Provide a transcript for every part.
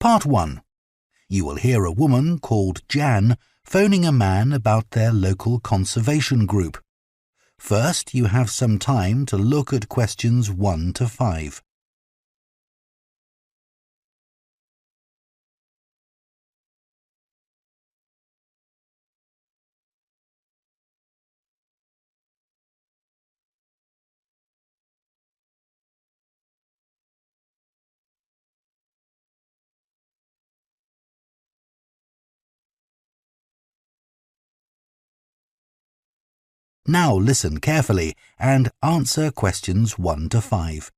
Part 1. You will hear a woman called Jan phoning a man about their local conservation group. First, you have some time to look at questions 1 to 5. Now listen carefully and answer questions 1 to 5.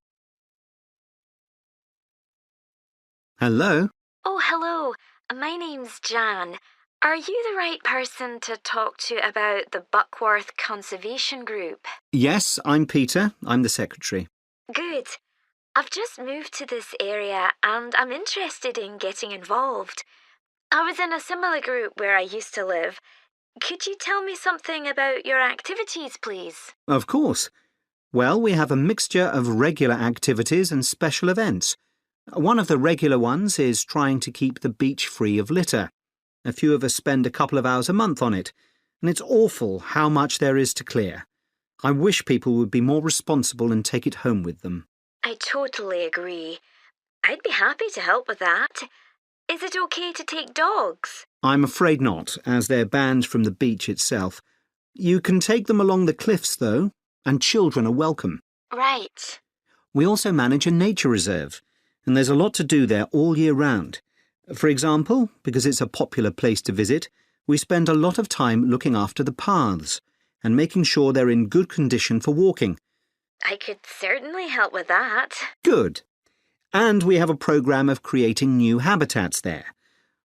Hello? Oh, hello. My name's Jan. Are you the right person to talk to about the Buckworth Conservation Group? Yes, I'm Peter. I'm the secretary. Good. I've just moved to this area and I'm interested in getting involved. I was in a similar group where I used to live. Could you tell me something about your activities, please? Of course. Well, we have a mixture of regular activities and special events. One of the regular ones is trying to keep the beach free of litter. A few of us spend a couple of hours a month on it, and it's awful how much there is to clear. I wish people would be more responsible and take it home with them. I totally agree. I'd be happy to help with that. Is it okay to take dogs? I'm afraid not, as they're banned from the beach itself. You can take them along the cliffs, though, and children are welcome. Right. We also manage a nature reserve, and there's a lot to do there all year round. For example, because it's a popular place to visit, we spend a lot of time looking after the paths and making sure they're in good condition for walking. I could certainly help with that. Good. And we have a programme of creating new habitats there.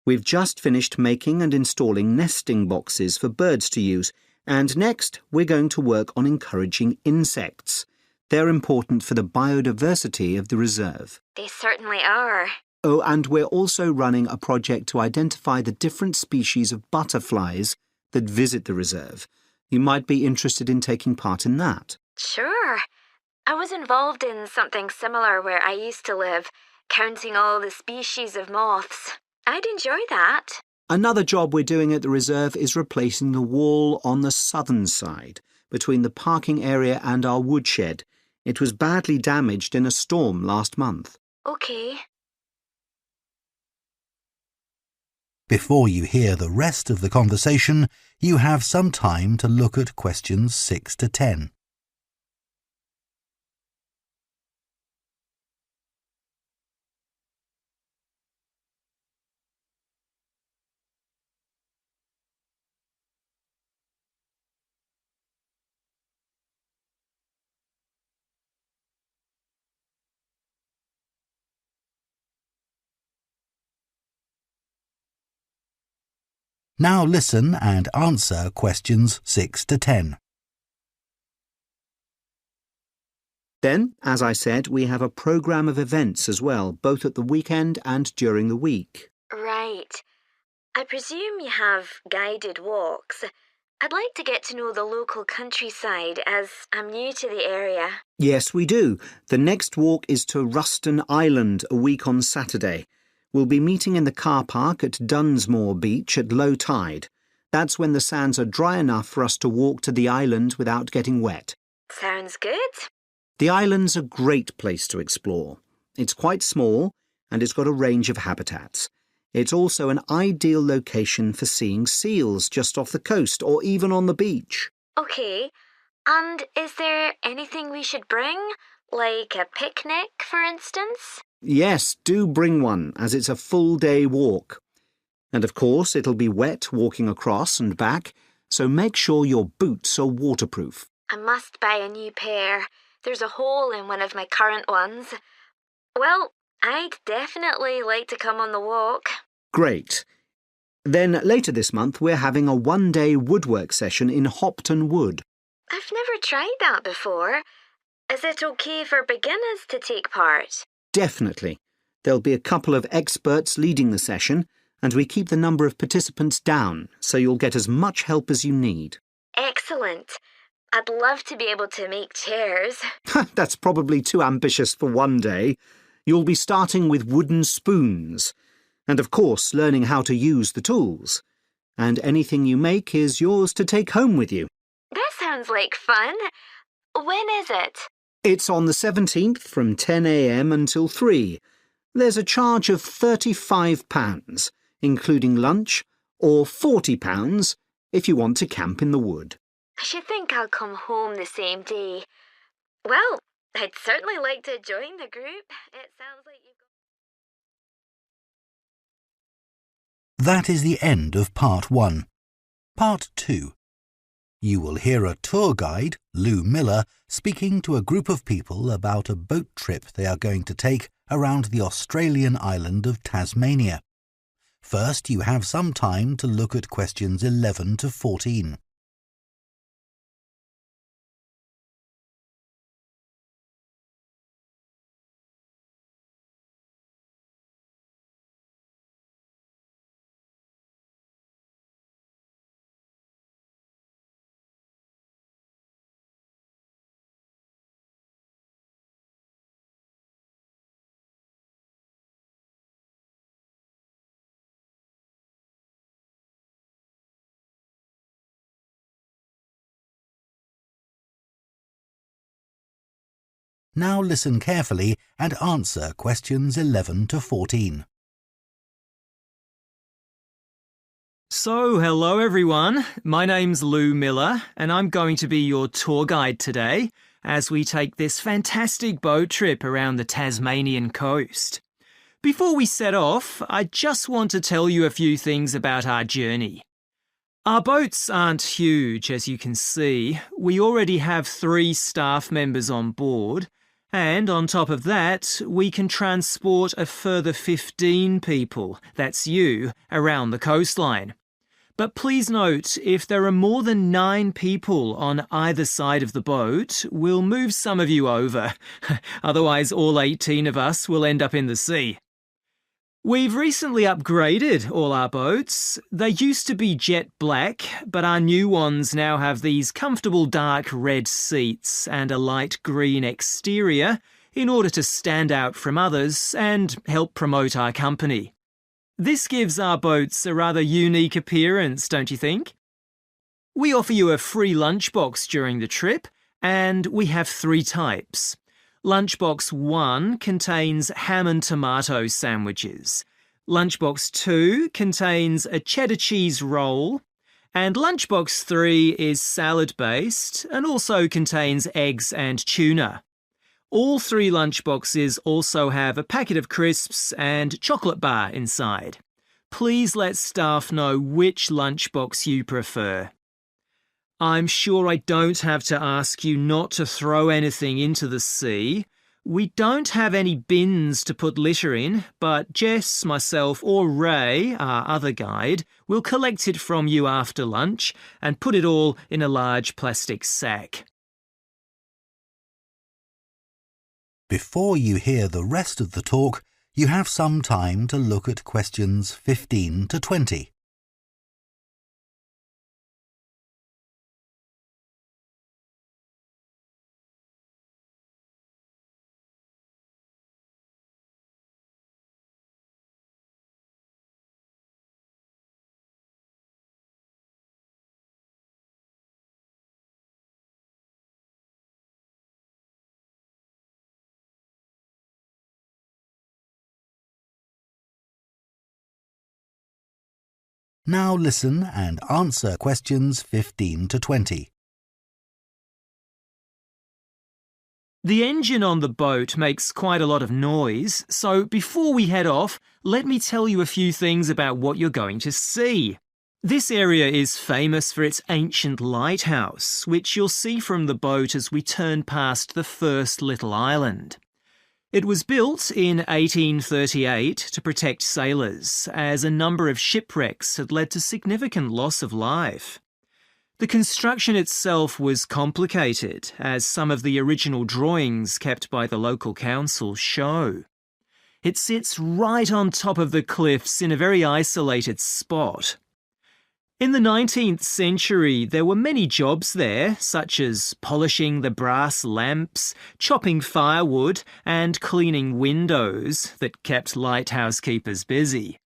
We've just finished making and installing nesting boxes for birds to use, and next we're going to work on encouraging insects. They're important for the biodiversity of the reserve. They certainly are. Oh, and we're also running a project to identify the different species of butterflies that visit the reserve. You might be interested in taking part in that. Sure. I was involved in something similar where I used to live, counting all the species of moths. I'd enjoy that. Another job we're doing at the reserve is replacing the wall on the southern side, between the parking area and our woodshed. It was badly damaged in a storm last month. OK. Before you hear the rest of the conversation, you have some time to look at questions 6 to 10. Now listen and answer questions 6 to 10. Then, as I said, we have a programme of events as well, both at the weekend and during the week. Right. I presume you have guided walks. I'd like to get to know the local countryside as I'm new to the area. Yes, we do. The next walk is to Ruston Island a week on Saturday. We'll be meeting in the car park at Dunsmore Beach at low tide. That's when the sands are dry enough for us to walk to the island without getting wet. Sounds good. The island's a great place to explore. It's quite small and it's got a range of habitats. It's also an ideal location for seeing seals just off the coast or even on the beach. OK. And is there anything we should bring? Like a picnic, for instance? Yes, do bring one, as it's a full-day walk. And of course, it'll be wet walking across and back, so make sure your boots are waterproof. I must buy a new pair. There's a hole in one of my current ones. Well, I'd definitely like to come on the walk. Great. Then later this month, we're having a one-day woodwork session in Hopton Wood. I've never tried that before. Is it okay for beginners to take part? Definitely. There'll be a couple of experts leading the session, and we keep the number of participants down, so you'll get as much help as you need. Excellent. I'd love to be able to make chairs. That's probably too ambitious for one day. You'll be starting with wooden spoons. And of course, learning how to use the tools. And anything you make is yours to take home with you. That sounds like fun. When is it? It's on the 17th from 10 a.m. until 3. There's a charge of £35, including lunch, or £40 if you want to camp in the wood. I should think I'll come home the same day. Well, I'd certainly like to join the group. It sounds like you've got... That is the end of Part 1. Part 2. You will hear a tour guide, Lou Miller, speaking to a group of people about a boat trip they are going to take around the Australian island of Tasmania. First, you have some time to look at questions 11 to 14. Now listen carefully and answer questions 11 to 14. So, hello everyone. My name's Lou Miller and I'm going to be your tour guide today as we take this fantastic boat trip around the Tasmanian coast. Before we set off, I just want to tell you a few things about our journey. Our boats aren't huge, as you can see. We already have 3 staff members on board. And on top of that, we can transport a further 15 people, that's you, around the coastline. But please note, if there are more than 9 people on either side of the boat, we'll move some of you over. Otherwise, all 18 of us will end up in the sea. We've recently upgraded all our boats. They used to be jet black, but our new ones now have these comfortable dark red seats and a light green exterior in order to stand out from others and help promote our company. This gives our boats a rather unique appearance, don't you think? We offer you a free lunchbox during the trip, and we have 3 types. Lunchbox 1 contains ham and tomato sandwiches. Lunchbox 2 contains a cheddar cheese roll. And Lunchbox 3 is salad-based and also contains eggs and tuna. All 3 lunchboxes also have a packet of crisps and chocolate bar inside. Please let staff know which lunchbox you prefer. I'm sure I don't have to ask you not to throw anything into the sea. We don't have any bins to put litter in, but Jess, myself or Ray, our other guide, will collect it from you after lunch and put it all in a large plastic sack. Before you hear the rest of the talk, you have some time to look at questions 15 to 20. Now listen and answer questions 15 to 20. The engine on the boat makes quite a lot of noise, so before we head off, let me tell you a few things about what you're going to see. This area is famous for its ancient lighthouse, which you'll see from the boat as we turn past the first little island. It was built in 1838 to protect sailors, as a number of shipwrecks had led to significant loss of life. The construction itself was complicated, as some of the original drawings kept by the local council show. It sits right on top of the cliffs in a very isolated spot. In the 19th century, there were many jobs there, such as polishing the brass lamps, chopping firewood, and cleaning windows that kept lighthouse keepers busy.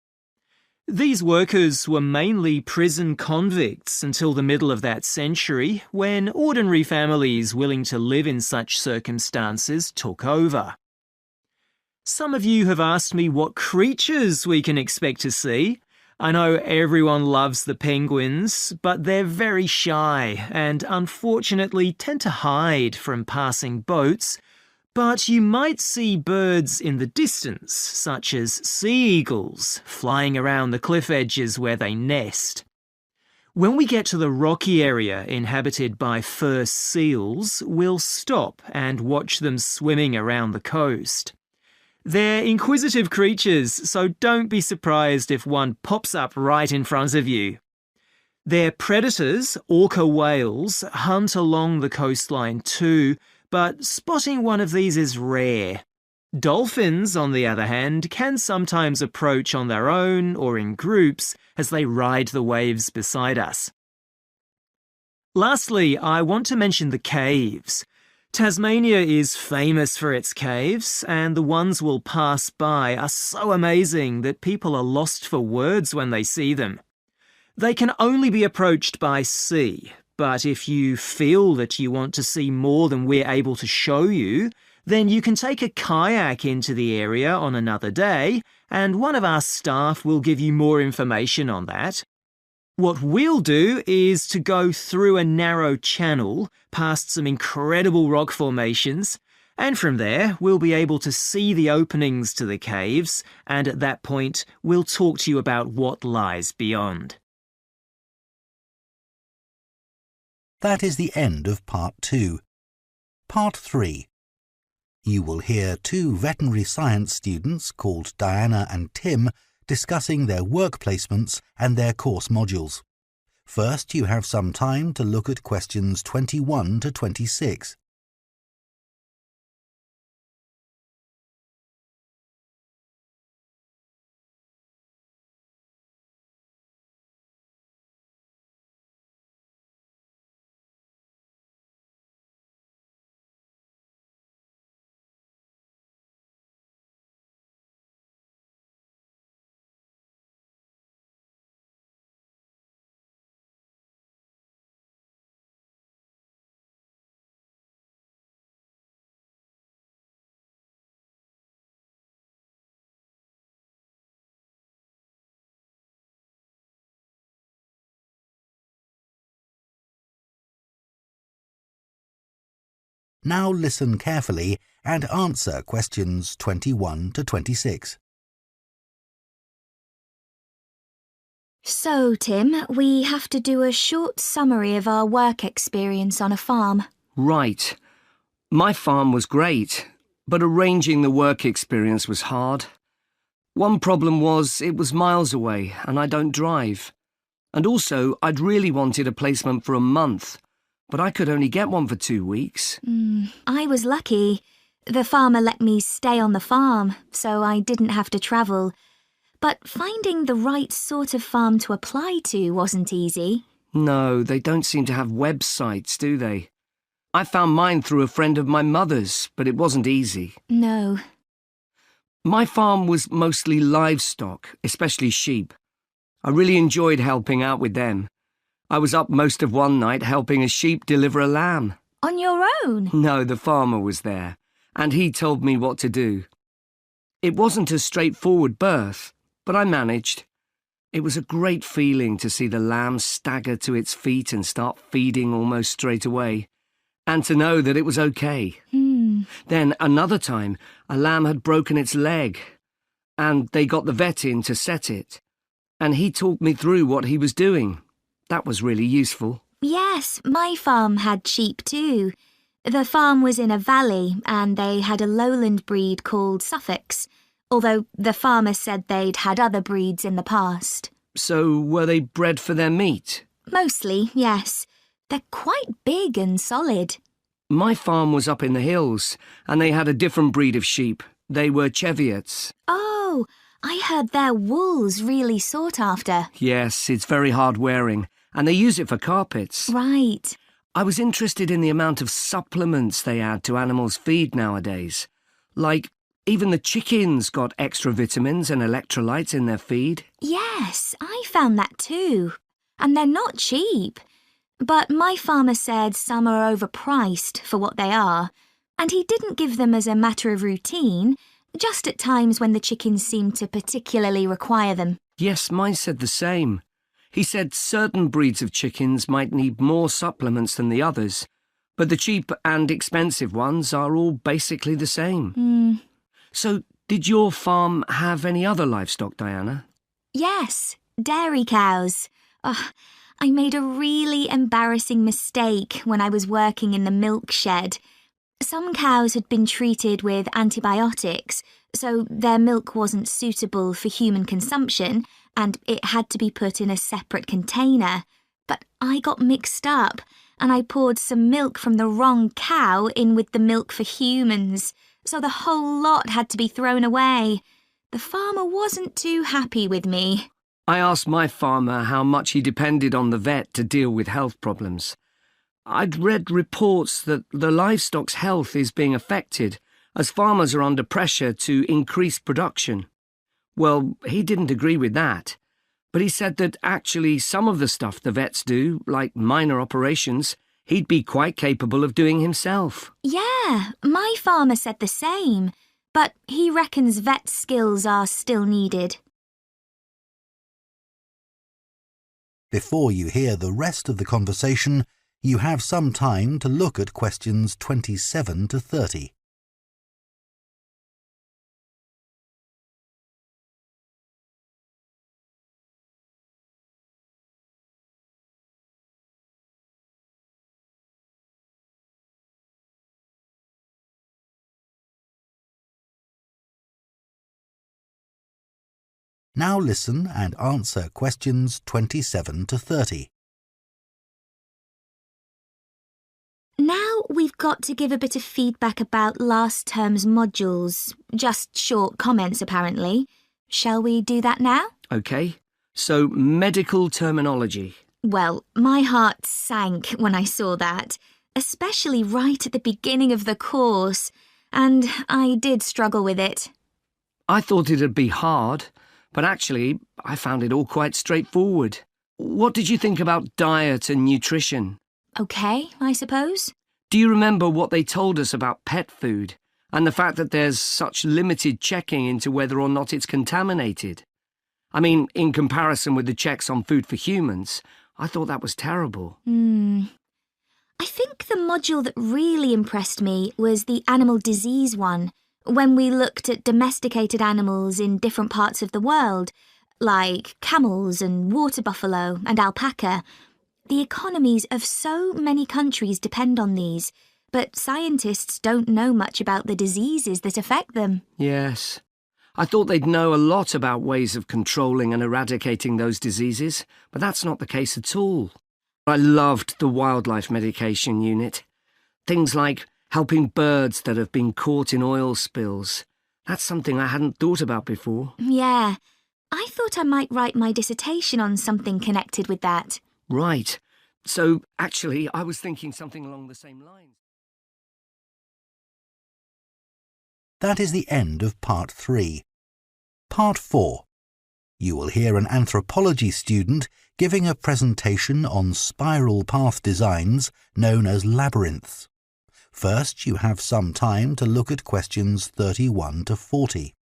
These workers were mainly prison convicts until the middle of that century, when ordinary families willing to live in such circumstances took over. Some of you have asked me what creatures we can expect to see. I know everyone loves the penguins, but they're very shy and unfortunately tend to hide from passing boats. But you might see birds in the distance, such as sea eagles, flying around the cliff edges where they nest. When we get to the rocky area inhabited by fur seals, we'll stop and watch them swimming around the coast. They're inquisitive creatures, so don't be surprised if one pops up right in front of you. Their predators, orca whales, hunt along the coastline too, but spotting one of these is rare. Dolphins, on the other hand, can sometimes approach on their own or in groups as they ride the waves beside us. Lastly, I want to mention the caves. Tasmania is famous for its caves, and the ones we'll pass by are so amazing that people are lost for words when they see them. They can only be approached by sea, but if you feel that you want to see more than we're able to show you, then you can take a kayak into the area on another day, and one of our staff will give you more information on that. What we'll do is to go through a narrow channel, past some incredible rock formations, and from there we'll be able to see the openings to the caves, and at that point we'll talk to you about what lies beyond. That is the end of Part 2. Part 3. You will hear two veterinary science students called Diana and Tim discussing their work placements and their course modules. First, you have some time to look at questions 21 to 26. Now listen carefully and answer questions 21 to 26. So, Tim, we have to do a short summary of our work experience on a farm. Right. My farm was great, but arranging the work experience was hard. One problem was it was miles away and I don't drive. And also, I'd really wanted a placement for a month, but I could only get one for 2 weeks. I was lucky. The farmer let me stay on the farm, so I didn't have to travel. But finding the right sort of farm to apply to wasn't easy. No, they don't seem to have websites, do they? I found mine through a friend of my mother's, but it wasn't easy. No. My farm was mostly livestock, especially sheep. I really enjoyed helping out with them. I was up most of one night helping a sheep deliver a lamb. On your own? No, the farmer was there, and he told me what to do. It wasn't a straightforward birth, but I managed. It was a great feeling to see the lamb stagger to its feet and start feeding almost straight away, and to know that it was okay. Then another time, a lamb had broken its leg, and they got the vet in to set it, and he talked me through what he was doing. That was really useful. Yes, my farm had sheep too. The farm was in a valley and they had a lowland breed called Suffolks, although the farmer said they'd had other breeds in the past. So were they bred for their meat? Mostly, yes. They're quite big and solid. My farm was up in the hills, and they had a different breed of sheep. They were Cheviots. Oh, I heard their wool's really sought after. Yes, it's very hard wearing, and they use it for carpets. Right. I was interested in the amount of supplements they add to animals' feed nowadays, like Even the chickens got extra vitamins and electrolytes in their feed. Yes, I found that too. And they're not cheap. But my farmer said some are overpriced for what they are, and he didn't give them as a matter of routine, just at times when the chickens seemed to particularly require them. Yes, mine said the same. He said certain breeds of chickens might need more supplements than the others, but the cheap and expensive ones are all basically the same. So, did your farm have any other livestock, Diana? Yes, dairy cows. I made a really embarrassing mistake when I was working in the milk shed. Some cows had been treated with antibiotics, so their milk wasn't suitable for human consumption, and it had to be put in a separate container. But I got mixed up, and I poured some milk from the wrong cow in with the milk for humans, so the whole lot had to be thrown away. The farmer wasn't too happy with me. I asked my farmer how much he depended on the vet to deal with health problems. I'd read reports that the livestock's health is being affected as farmers are under pressure to increase production. Well, he didn't agree with that, but he said that actually some of the stuff the vets do, like minor operations, he'd be quite capable of doing himself. Yeah, my farmer said the same, but he reckons vet skills are still needed. Before you hear the rest of the conversation, you have some time to look at questions 27 to 30. Now listen and answer questions 27 to 30. Now we've got to give a bit of feedback about last term's modules. Just short comments, apparently. Shall we do that now? OK, so medical terminology. Well, my heart sank when I saw that, especially right at the beginning of the course, and I did struggle with it. I thought it'd be hard, but actually I found it all quite straightforward. What did you think about diet and nutrition? OK, I suppose. Do you remember what they told us about pet food and the fact that there's such limited checking into whether or not it's contaminated? I mean, in comparison with the checks on food for humans, I thought that was terrible. I think the module that really impressed me was the animal disease one, when we looked at domesticated animals in different parts of the world, like camels and water buffalo and alpaca. The economies of so many countries depend on these, but scientists don't know much about the diseases that affect them. Yes. I thought they'd know a lot about ways of controlling and eradicating those diseases, but that's not the case at all. I loved the wildlife medication unit. Things like helping birds that have been caught in oil spills. That's something I hadn't thought about before. Yeah, I thought I might write my dissertation on something connected with that. Right. So, actually, I was thinking something along the same lines. That is the end of Part 3. Part 4. You will hear an anthropology student giving a presentation on spiral path designs known as labyrinths. First, you have some time to look at questions 31 to 40.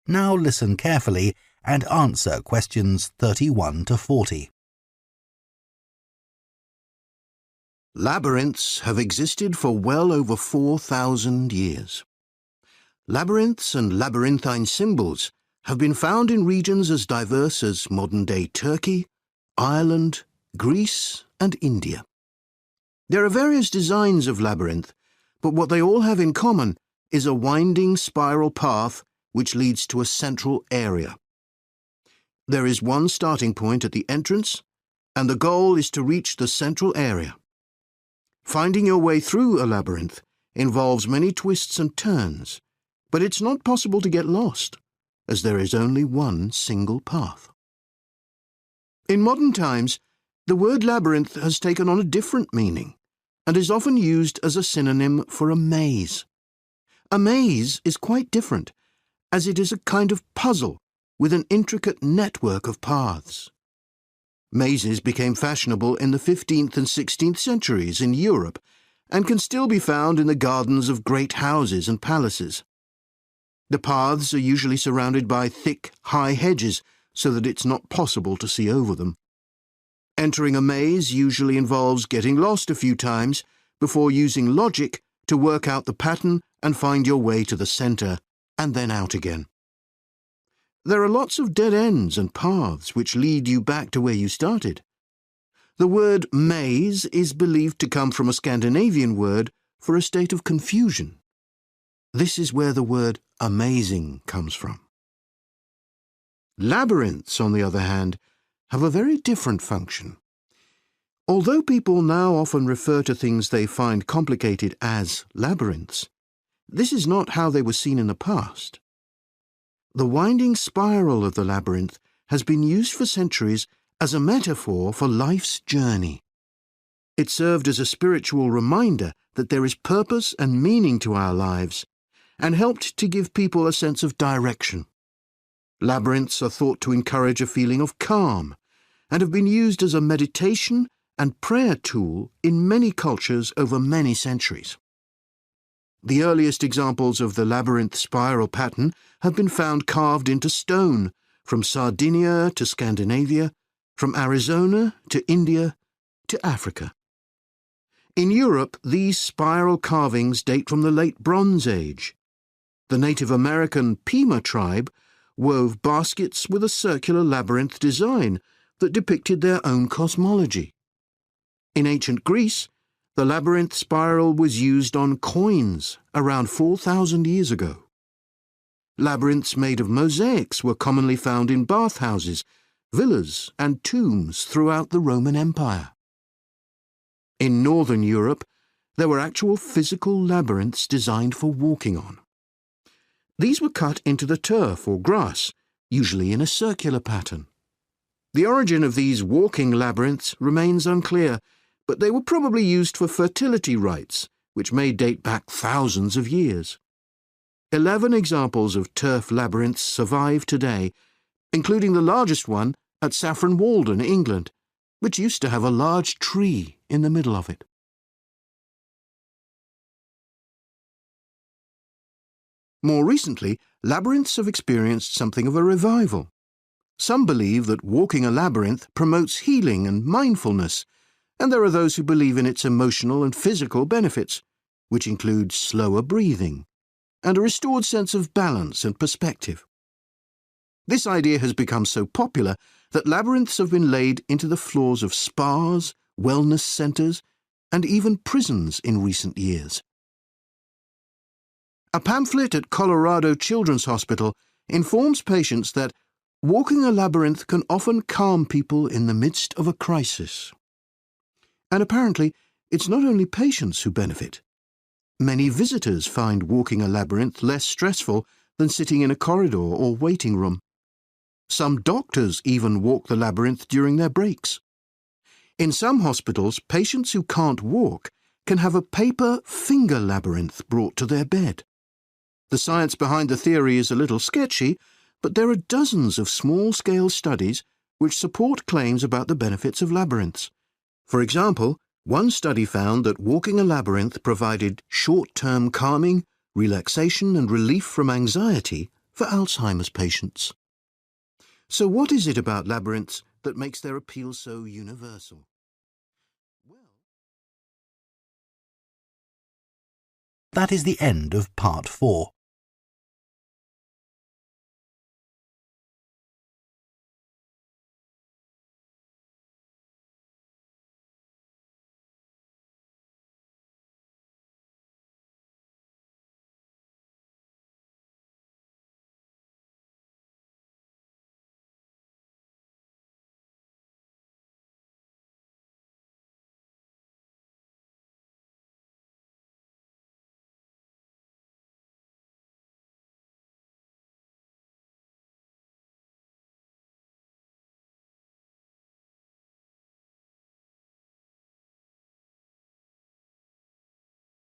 Now listen carefully and answer questions 31 to 40. Labyrinths have existed for well over 4,000 years. Labyrinths and labyrinthine symbols have been found in regions as diverse as modern-day Turkey, Ireland, Greece, and India. There are various designs of labyrinth, but what they all have in common is a winding spiral path which leads to a central area. There is one starting point at the entrance, and the goal is to reach the central area. Finding your way through a labyrinth involves many twists and turns, but it's not possible to get lost, as there is only one single path. In modern times, the word labyrinth has taken on a different meaning and is often used as a synonym for a maze. A maze is quite different, as it is a kind of puzzle with an intricate network of paths. Mazes became fashionable in the 15th and 16th centuries in Europe and can still be found in the gardens of great houses and palaces. The paths are usually surrounded by thick, high hedges so that it's not possible to see over them. Entering a maze usually involves getting lost a few times before using logic to work out the pattern and find your way to the centre and then out again. There are lots of dead ends and paths which lead you back to where you started. The word maze is believed to come from a Scandinavian word for a state of confusion. This is where the word amazing comes from. Labyrinths, on the other hand, have a very different function. Although people now often refer to things they find complicated as labyrinths, this is not how they were seen in the past. The winding spiral of the labyrinth has been used for centuries as a metaphor for life's journey. It served as a spiritual reminder that there is purpose and meaning to our lives, and helped to give people a sense of direction. Labyrinths are thought to encourage a feeling of calm, and have been used as a meditation and prayer tool in many cultures over many centuries. The earliest examples of the labyrinth spiral pattern have been found carved into stone, from Sardinia to Scandinavia, from Arizona to India to Africa. In Europe, these spiral carvings date from the late Bronze Age. The Native American Pima tribe wove baskets with a circular labyrinth design that depicted their own cosmology. In ancient Greece, the labyrinth spiral was used on coins around 4,000 years ago. Labyrinths made of mosaics were commonly found in bathhouses, villas, and tombs throughout the Roman Empire. In northern Europe, there were actual physical labyrinths designed for walking on. These were cut into the turf or grass, usually in a circular pattern. The origin of these walking labyrinths remains unclear, but they were probably used for fertility rites, which may date back thousands of years. 11 examples of turf labyrinths survive today, including the largest one at Saffron Walden, England, which used to have a large tree in the middle of it. More recently, labyrinths have experienced something of a revival. Some believe that walking a labyrinth promotes healing and mindfulness, and there are those who believe in its emotional and physical benefits, which include slower breathing and a restored sense of balance and perspective. This idea has become so popular that labyrinths have been laid into the floors of spas, wellness centres, and even prisons in recent years. A pamphlet at Colorado Children's Hospital informs patients that walking a labyrinth can often calm people in the midst of a crisis. And apparently, it's not only patients who benefit. Many visitors find walking a labyrinth less stressful than sitting in a corridor or waiting room. Some doctors even walk the labyrinth during their breaks. In some hospitals, patients who can't walk can have a paper finger labyrinth brought to their bed. The science behind the theory is a little sketchy, but there are dozens of small-scale studies which support claims about the benefits of labyrinths. For example, one study found that walking a labyrinth provided short-term calming, relaxation and relief from anxiety for Alzheimer's patients. So what is it about labyrinths that makes their appeal so universal? That is the end of part 4.